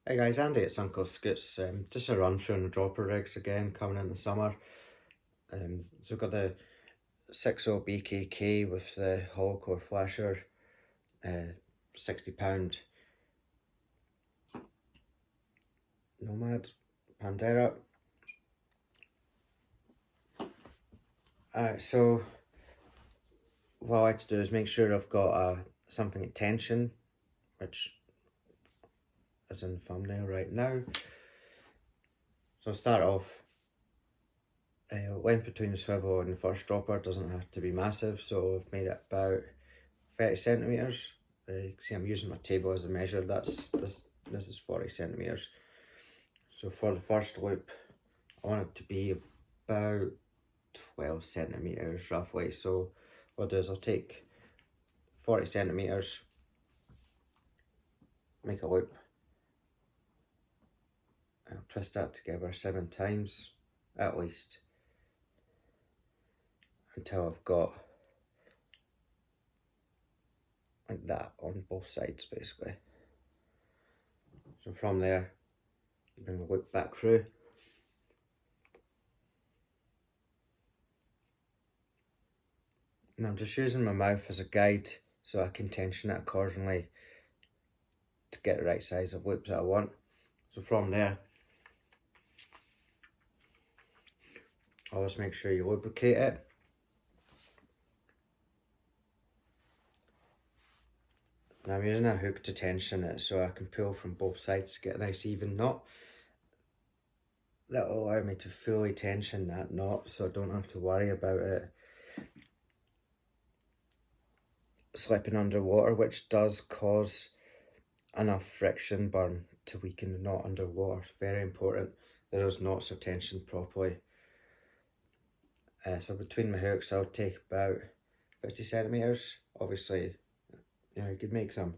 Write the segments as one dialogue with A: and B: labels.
A: Hey guys, Andy at SunCoast Skutes. Just a run through on the dropper rigs again, coming in the summer. So we've got the 6.0 BKK with the hollow core flasher, £60 Nomad Pandera. So what I like to do is make sure I've got something at tension, which is in the thumbnail right now. So I'll start off. Length between the swivel and the first dropper doesn't have to be massive, so I've made it about 30 centimetres. You can see I'm using my table as a measure. This is 40 centimetres. So for the first loop, I want it to be about 12 centimetres roughly. So what I'll do is I'll take 40 centimetres, make a loop, and I'll twist that together 7 times at least, until I've got like that on both sides basically. So from there, bring the loop back through. And I'm just using my mouth as a guide so I can tension it accordingly to get the right size of loops that I want. So from there, always make sure you lubricate it. And I'm using a hook to tension it so I can pull from both sides to get a nice even knot. That will allow me to fully tension that knot so I don't have to worry about it slipping underwater, which does cause enough friction burn to weaken the knot underwater. It's very important that those knots are tensioned properly. So between my hooks I'll take about 50 centimetres. Obviously, you know, you could make them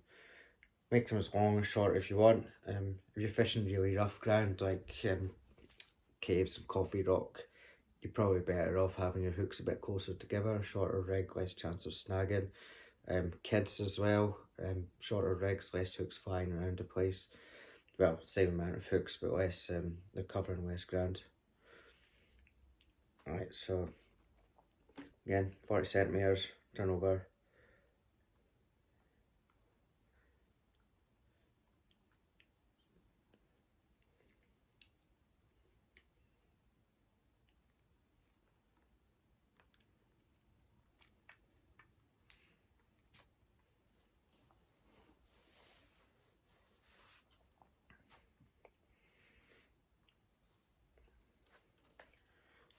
A: as long or short if you want. If you're fishing really rough ground like caves and coffee rock, you're probably better off having your hooks a bit closer together. A shorter rig, less chance of snagging. Kids as well, shorter rigs, less hooks flying around the place. Well, same amount of hooks, but less, they're covering less ground. Alright, so again, 40 centimetres, turn over.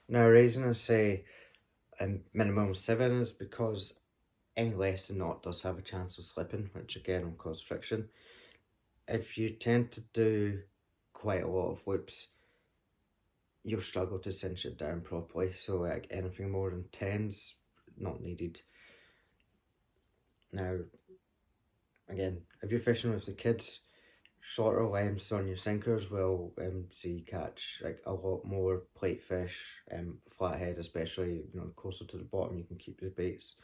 A: Now, the reason I say minimum 7 is because any less than knot does have a chance of slipping, which again will cause friction. If you tend to do quite a lot of loops, you'll struggle to cinch it down properly. So like anything more than 10's not needed. Now, again, if you're fishing with the kids, shorter lengths on your sinkers will see you catch like a lot more plate fish, flathead especially. You know, closer to the bottom you can keep your baits,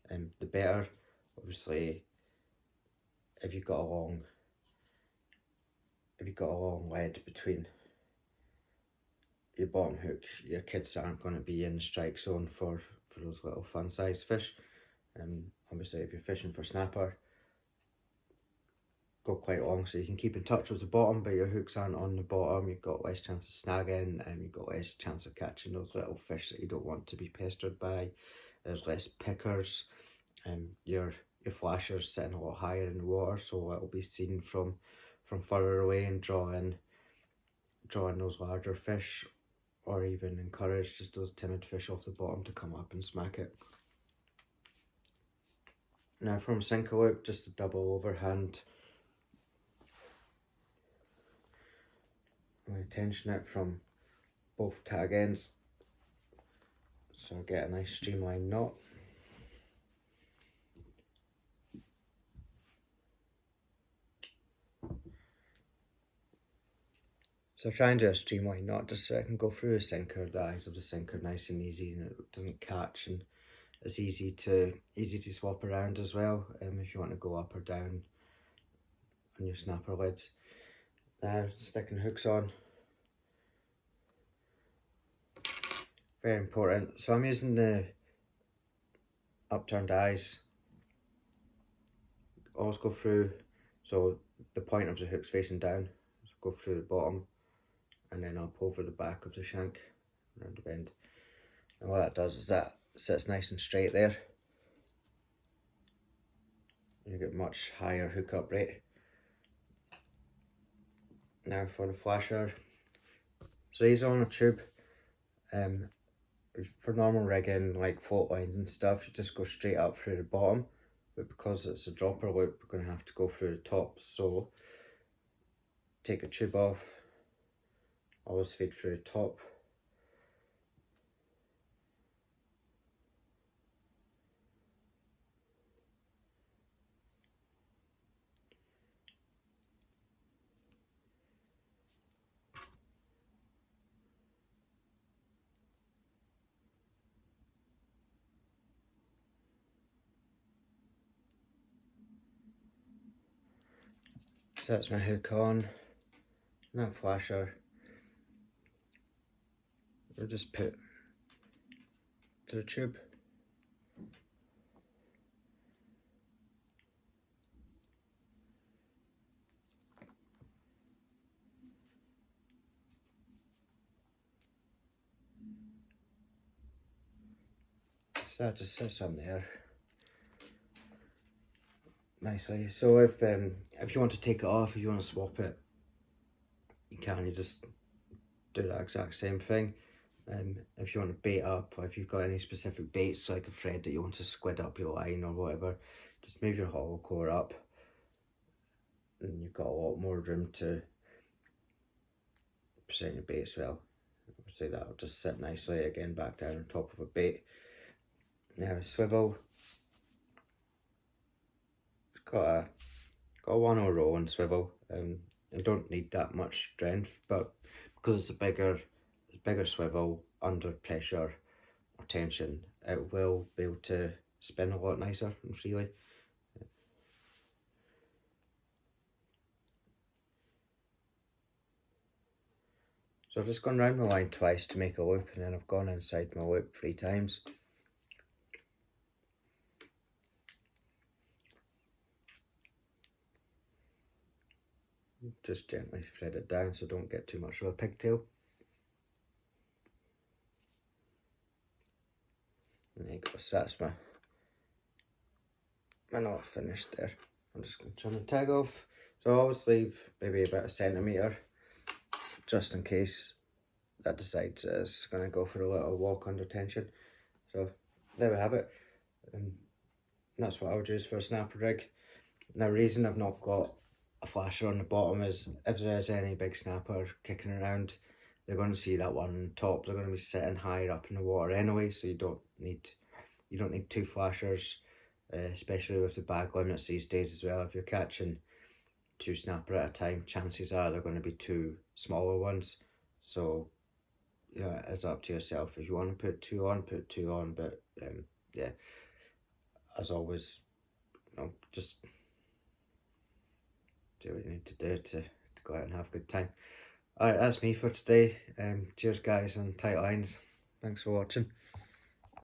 A: the better. Obviously, if you've got a long lead between your bottom hook, your kids aren't going to be in the strike zone for those little fun size fish. Obviously, if you're fishing for snapper, go quite long so you can keep in touch with the bottom, but your hooks aren't on the bottom. You've got less chance of snagging, and you've got less chance of catching those little fish that you don't want to be pestered by. There's less pickers, and your flasher's sitting a lot higher in the water, so it'll be seen from further away and drawing those larger fish, or even encourage just those timid fish off the bottom to come up and smack it. Now from sinker loop, just a double overhand. I'm going to tension it from both tag ends so I get a nice streamlined knot. So I try and do a streamlined knot just so I can go through the sinker, the eyes of the sinker nice and easy, and it doesn't catch, and it's easy to swap around as well if you want to go up or down on your snapper lids. Now sticking hooks on. Very important. So I'm using the upturned eyes. Always go through, so the point of the hook's facing down. So go through the bottom and then up over the back of the shank, around the bend. And what that does is that sits nice and straight there. You get much higher hookup rate. Now for the flasher. So these are on a tube. For normal rigging, like float lines and stuff, you just go straight up through the bottom. But because it's a dropper loop, we're going to have to go through the top. So take a tube off, always feed through the top. So that's my hook on, and that flasher we'll just put to the tube. So that just sits on there nicely. So if you want to take it off, if you want to swap it, you can. You just do that exact same thing. If you want to bait up, or if you've got any specific baits like a thread that you want to squid up your line or whatever, just move your hollow core up and you've got a lot more room to present your baits well. Obviously that'll just sit nicely again back down on top of a bait. Now swivel, it's got a 1 roll and swivel. You don't need that much strength, but because it's a bigger swivel under pressure or tension, it will be able to spin a lot nicer and freely. So I've just gone round my line twice to make a loop, and then I've gone inside my loop 3 times. Just gently thread it down so don't get too much of a pigtail. And there you go, so that's my knot finished there. I'm just going to trim the tag off. So I always leave maybe about 1 centimetre, just in case that decides it's going to go for a little walk under tension. So there we have it. That's what I would use for a snapper rig. Now the reason I've not got a flasher on the bottom is if there is any big snapper kicking around, they're going to see that one on top. They're going to be sitting higher up in the water anyway, so you don't need 2 flashers, especially with the bag limits these days as well. If you're catching 2 snapper at a time, chances are they're going to be 2 smaller ones. So you know, it's up to yourself. If you want to put 2 on, put 2 on. But yeah, as always, you know, just do what you need to do to go out and have a good time. Alright, that's me for today. Cheers guys, and tight lines. Thanks for watching.